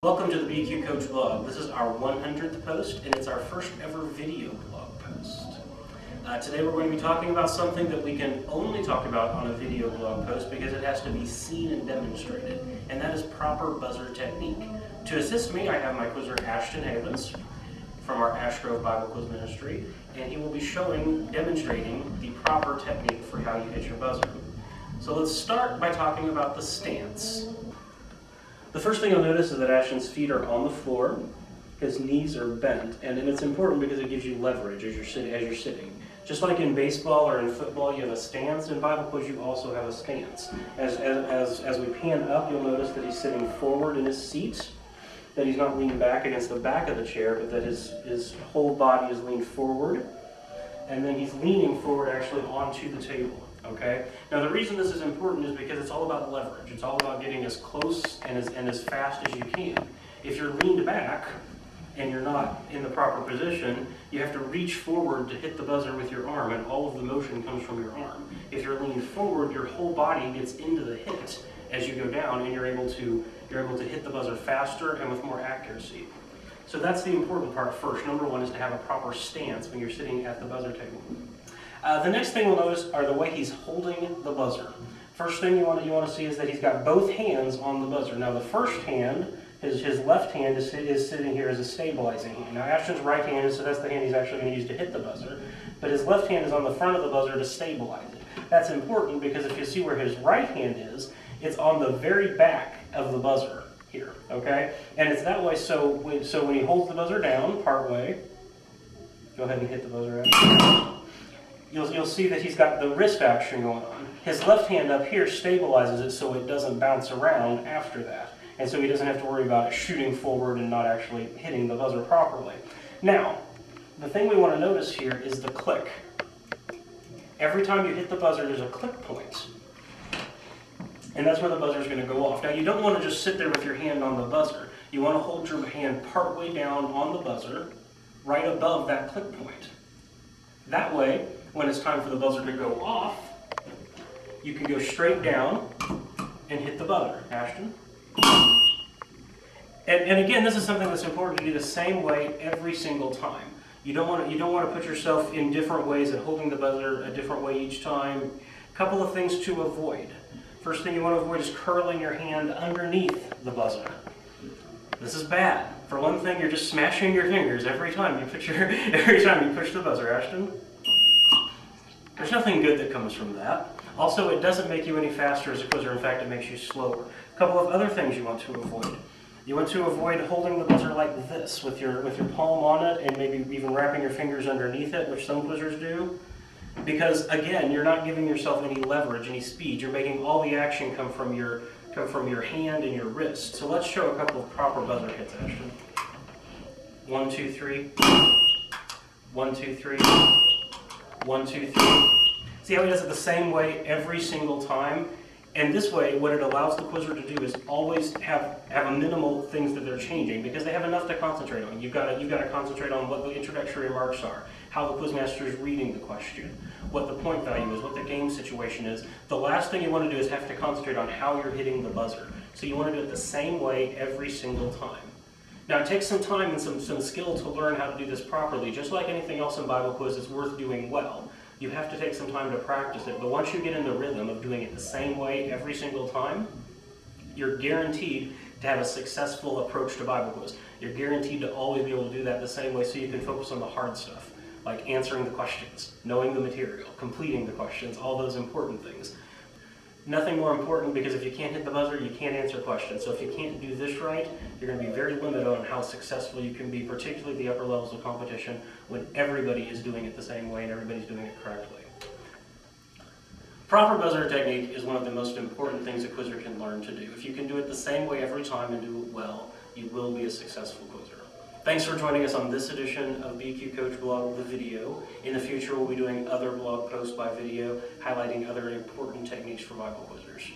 Welcome to the BQ Coach blog. This is our 100th post, and it's our first ever video blog post. Today we're going to be talking about something that we can only talk about on a video blog post because it has to be seen and demonstrated, and that is proper buzzer technique. To assist me, I have my quizzer Ashton from our Ashgrove Bible Quiz Ministry, and he will be demonstrating the proper technique for how you hit your buzzer. So let's start by talking about the stance. The first thing you'll notice is that Ashton's feet are on the floor, his knees are bent, and it's important because it gives you leverage as you're sitting. Just like in baseball or in football you have a stance, in Bible quiz you also have a stance. As we pan up, you'll notice that he's sitting forward in his seat, that he's not leaning back against the back of the chair, but that his whole body is leaned forward, and then he's leaning forward actually onto the table. Okay? Now the reason this is important is because it's all about leverage. It's all about getting as close and as fast as you can. If you're leaned back and you're not in the proper position, you have to reach forward to hit the buzzer with your arm, and all of the motion comes from your arm. If you're leaned forward, your whole body gets into the hit as you go down, and you're able to hit the buzzer faster and with more accuracy. So that's the important part first. Number one is to have a proper stance when you're sitting at the buzzer table. The next thing we'll notice are the way he's holding the buzzer. First thing you want to see is that he's got both hands on the buzzer. Now the first hand, his left hand is sitting here as a stabilizing hand. Now Ashton's right hand, so that's the hand he's actually going to use to hit the buzzer. But his left hand is on the front of the buzzer to stabilize it. That's important because if you see where his right hand is, it's on the very back of the buzzer here, okay? And it's that way so when he holds the buzzer down part way, go ahead and hit the buzzer out. You'll see that he's got the wrist action going on. His left hand up here stabilizes it so it doesn't bounce around after that. And so he doesn't have to worry about it shooting forward and not actually hitting the buzzer properly. Now, the thing we want to notice here is the click. Every time you hit the buzzer, there's a click point. And that's where the buzzer is going to go off. Now, you don't want to just sit there with your hand on the buzzer. You want to hold your hand partway down on the buzzer, right above that click point. That way, when it's time for the buzzer to go off, you can go straight down and hit the buzzer. Ashton? And again, this is something that's important to do the same way every single time. You don't want to put yourself in different ways and holding the buzzer a different way each time. A couple of things to avoid. First thing you want to avoid is curling your hand underneath the buzzer. This is bad. For one thing, you're just smashing your fingers every time you push the buzzer, Ashton. There's nothing good that comes from that. Also, it doesn't make you any faster as a quizzer. In fact, it makes you slower. A couple of other things you want to avoid. You want to avoid holding the buzzer like this with your palm on it and maybe even wrapping your fingers underneath it, which some quizzers do. Because again, you're not giving yourself any leverage, any speed. You're making all the action come from your hand and your wrist. So let's show a couple of proper buzzer hits, Ashton. 1, 2, 3. 1, 2, 3. 1, 2, 3. See how he does it the same way every single time? And this way, what it allows the quizzer to do is always have a minimal things that they're changing because they have enough to concentrate on. You've got to concentrate on what the introductory remarks are, how the quizmaster is reading the question, what the point value is, what the game situation is. The last thing you want to do is have to concentrate on how you're hitting the buzzer. So you want to do it the same way every single time. Now it takes some time and some skill to learn how to do this properly. Just like anything else in Bible quiz, it's worth doing well. You have to take some time to practice it, but once you get in the rhythm of doing it the same way every single time, you're guaranteed to have a successful approach to Bible quiz. You're guaranteed to always be able to do that the same way so you can focus on the hard stuff, like answering the questions, knowing the material, completing the questions, all those important things. Nothing more important because if you can't hit the buzzer, you can't answer questions. So if you can't do this right, you're going to be very limited on how successful you can be, particularly at the upper levels of competition when everybody is doing it the same way and everybody's doing it correctly. Proper buzzer technique is one of the most important things a quizzer can learn to do. If you can do it the same way every time and do it well, you will be a successful quizzer. Thanks for joining us on this edition of BQ Coach Blog, the video. In the future, we'll be doing other blog posts by video, highlighting other important techniques for Bible quizzers.